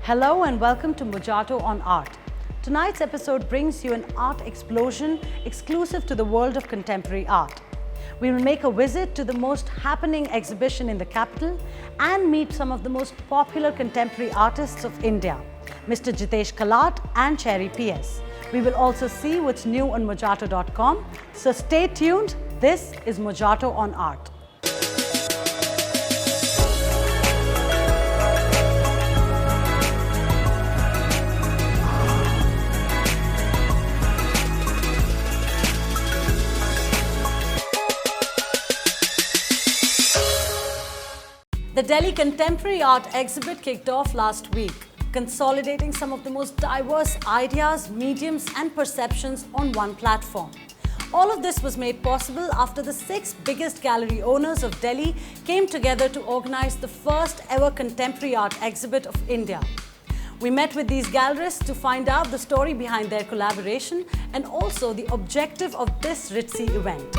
Hello and welcome to Mojarto on Art. Tonight's episode brings you an art explosion exclusive to the world of contemporary art. We will make a visit to the most happening exhibition in the capital and meet some of the most popular contemporary artists of India, Mr. Jitish Kallat and Chary PS. We will also see what's new on Mojarto.com. So stay tuned. This is Mojarto on Art. The Delhi Contemporary Art Exhibit kicked off last week, consolidating some of the most diverse ideas, mediums and perceptions on one platform. All of this was made possible after the 6 biggest gallery owners of Delhi came together to organize the first ever contemporary art exhibit of India. We met with these gallerists to find out the story behind their collaboration and also the objective of this ritzy event.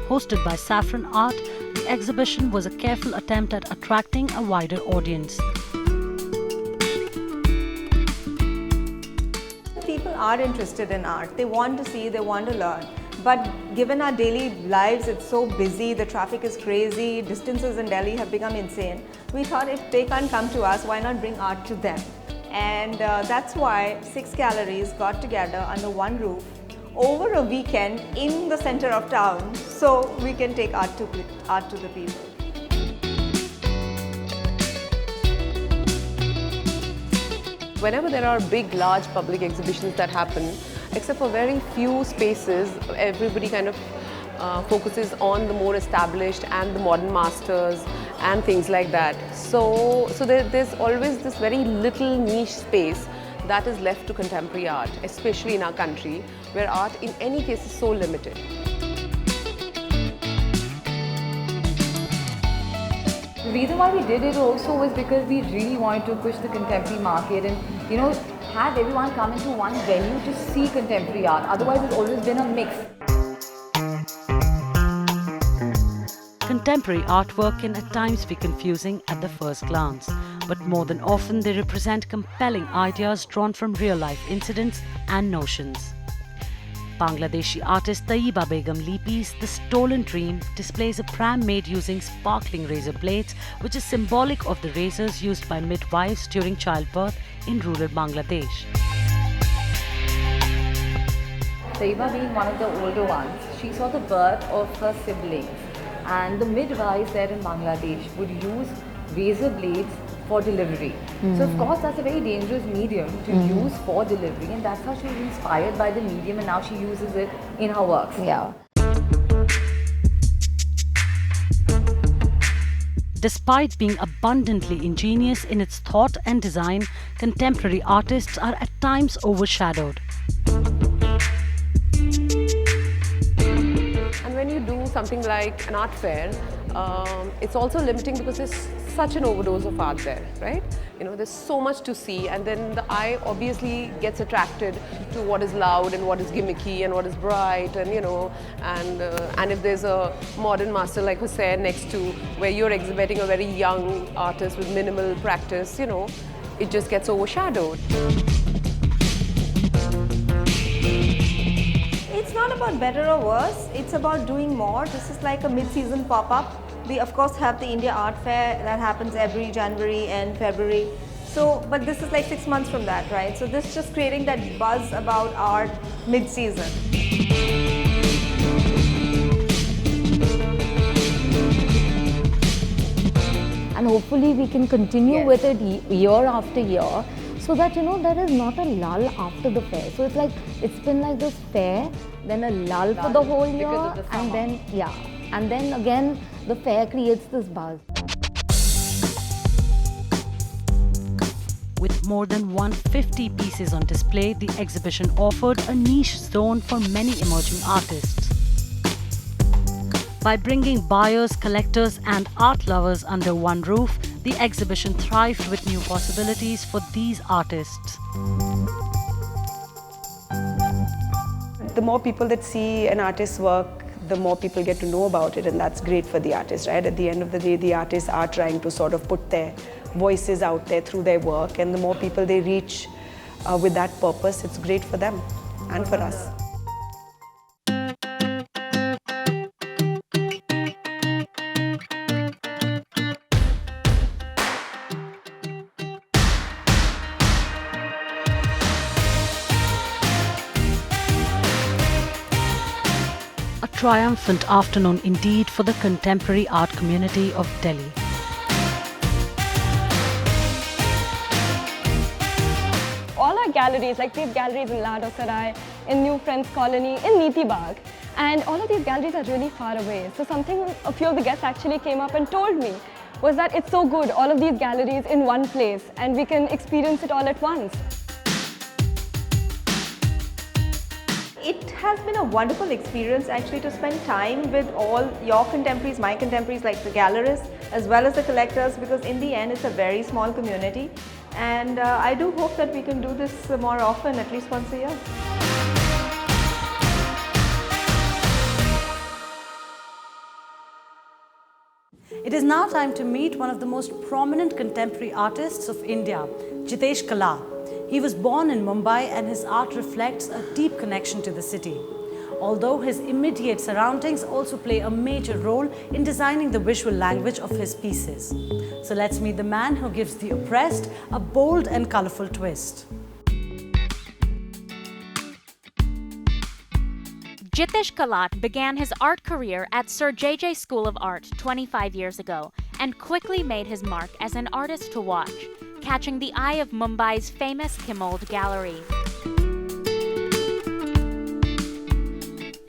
Hosted by Saffron Art, the exhibition was a careful attempt at attracting a wider audience. People are interested in art. They want to see, they want to learn. But given our daily lives, it's so busy, the traffic is crazy, distances in Delhi have become insane. We thought if they can't come to us, why not bring art to them? And that's why 6 galleries got together under one roof over a weekend in the center of town, so we can take art to the people. Whenever there are big, large public exhibitions that happen, except for very few spaces, everybody kind of focuses on the more established and the modern masters and things like that. So there's always this very little niche space that is left to contemporary art, especially in our country, where art in any case is so limited. The reason why we did it also was because we really wanted to push the contemporary market and, have everyone come into one venue to see contemporary art. Otherwise, it's always been a mix. Contemporary artwork can at times be confusing at the first glance, but more than often they represent compelling ideas drawn from real-life incidents and notions. Bangladeshi artist Tayyiba Begum Lipi's The Stolen Dream displays a pram made using sparkling razor blades, which is symbolic of the razors used by midwives during childbirth in rural Bangladesh. Tayyiba being one of the older ones, she saw the birth of her siblings, and the midwives there in Bangladesh would use razor blades for delivery. So of course that's a very dangerous medium to use for delivery, and that's how she was inspired by the medium, and now she uses it in her works. Yeah. Despite being abundantly ingenious in its thought and design, contemporary artists are at times overshadowed. And when you do something like an art fair, it's also limiting because there's such an overdose of art there, right? There's so much to see, and then the eye obviously gets attracted to what is loud and what is gimmicky and what is bright, and and if there's a modern master like Hussain next to where you're exhibiting a very young artist with minimal practice, it just gets overshadowed. It's not about better or worse, it's about doing more. This is like a mid-season pop-up. We of course have the India Art Fair that happens every January and February. But this is like 6 months from that, right? So this is just creating that buzz about art mid-season. And hopefully we can continue with it year after year, so that there is not a lull after the fair. So it's been like this fair, then a lull for the whole year, and then again the fair creates this buzz. With more than 150 pieces on display, the exhibition offered a niche zone for many emerging artists. By bringing buyers, collectors and art lovers under one roof, the exhibition thrived with new possibilities for these artists. The more people that see an artist's work, the more people get to know about it, and that's great for the artists, right? At the end of the day, the artists are trying to sort of put their voices out there through their work, and the more people they reach with that purpose, it's great for them and for us. A triumphant afternoon indeed for the contemporary art community of Delhi. All our galleries, like we have galleries in Lado Sarai, in New Friends Colony, in Niti Bagh, and all of these galleries are really far away. So something a few of the guests actually came up and told me was that it's so good, all of these galleries in one place, and we can experience it all at once. It has been a wonderful experience actually to spend time with all your contemporaries, my contemporaries, like the gallerists as well as the collectors, because in the end it's a very small community, and I do hope that we can do this more often, at least once a year. It is now time to meet one of the most prominent contemporary artists of India, Jitish Kallat. He was born in Mumbai and his art reflects a deep connection to the city. Although his immediate surroundings also play a major role in designing the visual language of his pieces. So let's meet the man who gives the oppressed a bold and colorful twist. Jitish Kallat began his art career at Sir J.J. School of Art 25 years ago and quickly made his mark as an artist to watch, catching the eye of Mumbai's famous Kimold Gallery.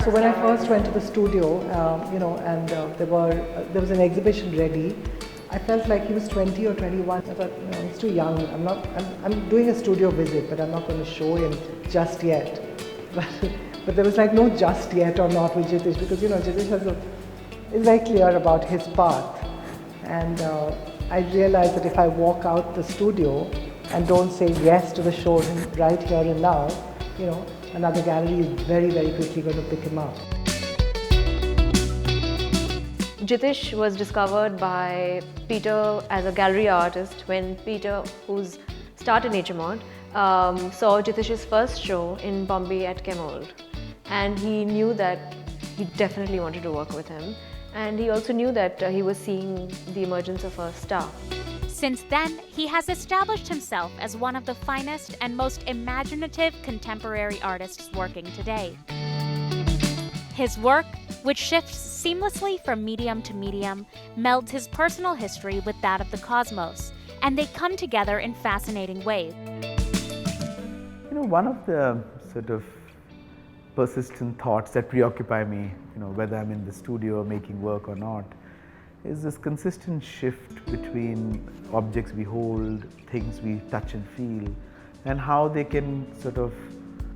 So when I first went to the studio, and there was an exhibition ready, I felt like he was 20 or 21. I thought, he's too young. I'm doing a studio visit, but I'm not going to show him just yet. But there was like no just yet or not with Jitish, because Jitish is very clear about his path, and I realized that if I walk out the studio and don't say yes to the show right here and now, another gallery is very, very quickly going to pick him up. Jitish was discovered by Peter as a gallery artist when Peter, who's started Nature Mod, saw Jitish's first show in Bombay at Kimold. And he knew that he definitely wanted to work with him. And he also knew that he was seeing the emergence of a star. Since then, he has established himself as one of the finest and most imaginative contemporary artists working today. His work, which shifts seamlessly from medium to medium, melds his personal history with that of the cosmos, and they come together in fascinating ways. One of the sort of persistent thoughts that preoccupy me, whether I'm in the studio making work or not, is this consistent shift between objects we hold, things we touch and feel, and how they can sort of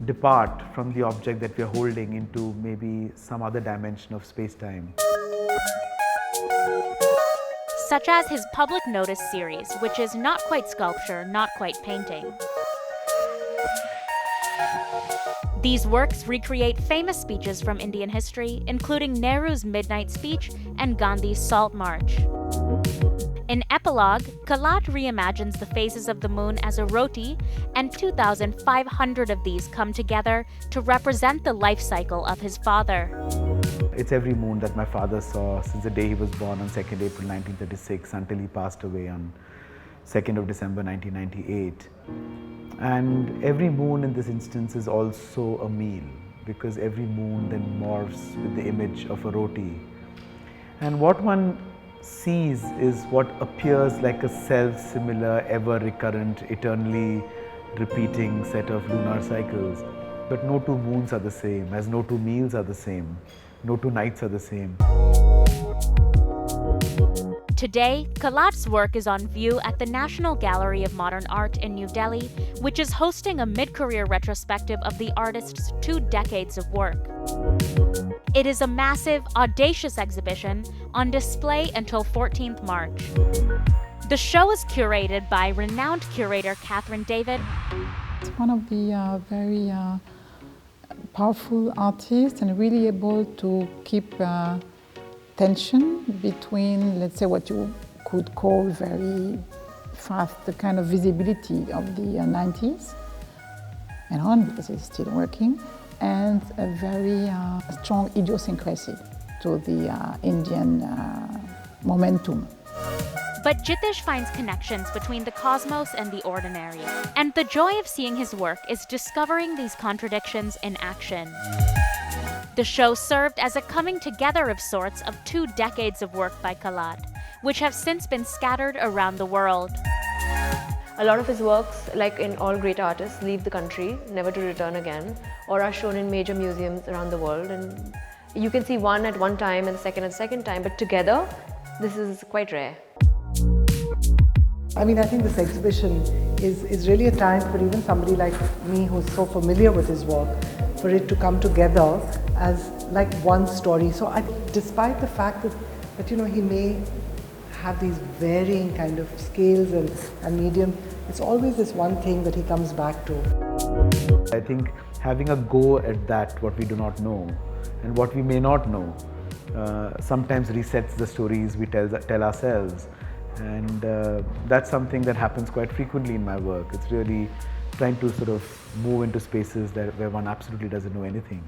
depart from the object that we're holding into maybe some other dimension of space-time. Such as his Public Notice series, which is not quite sculpture, not quite painting. These works recreate famous speeches from Indian history, including Nehru's Midnight Speech and Gandhi's Salt March. In Epilogue, Kallat reimagines the phases of the moon as a roti, and 2,500 of these come together to represent the life cycle of his father. It's every moon that my father saw since the day he was born on 2nd April 1936 until he passed away on 2nd of December 1998. And every moon in this instance is also a meal, because every moon then morphs with the image of a roti. And what one sees is what appears like a self-similar, ever-recurrent, eternally repeating set of lunar cycles. But no two moons are the same, as no two meals are the same, no two nights are the same. Today, Kallat's work is on view at the National Gallery of Modern Art in New Delhi, which is hosting a mid-career retrospective of the artist's 2 decades of work. It is a massive, audacious exhibition on display until 14th March. The show is curated by renowned curator Catherine David. It's one of the very powerful artist and really able to keep tension between, let's say, what you could call very fast, the kind of visibility of the 90s and on, because he's still working, and a very strong idiosyncrasy to the Indian momentum. But Jitish finds connections between the cosmos and the ordinary, and the joy of seeing his work is discovering these contradictions in action. The show served as a coming together of sorts of 2 decades of work by Kallat, which have since been scattered around the world. A lot of his works, like in all great artists, leave the country, never to return again, or are shown in major museums around the world. And you can see one at one time and the second at the second time, but together, this is quite rare. I mean, I think this exhibition is really a time for even somebody like me who's so familiar with his work, for it to come together as like one story. So despite the fact that you know, he may have these varying kind of scales and medium, it's always this one thing that he comes back to. I think having a go at that, what we do not know and what we may not know, sometimes resets the stories we tell ourselves. And that's something that happens quite frequently in my work. It's really trying to sort of move into spaces where one absolutely doesn't know anything.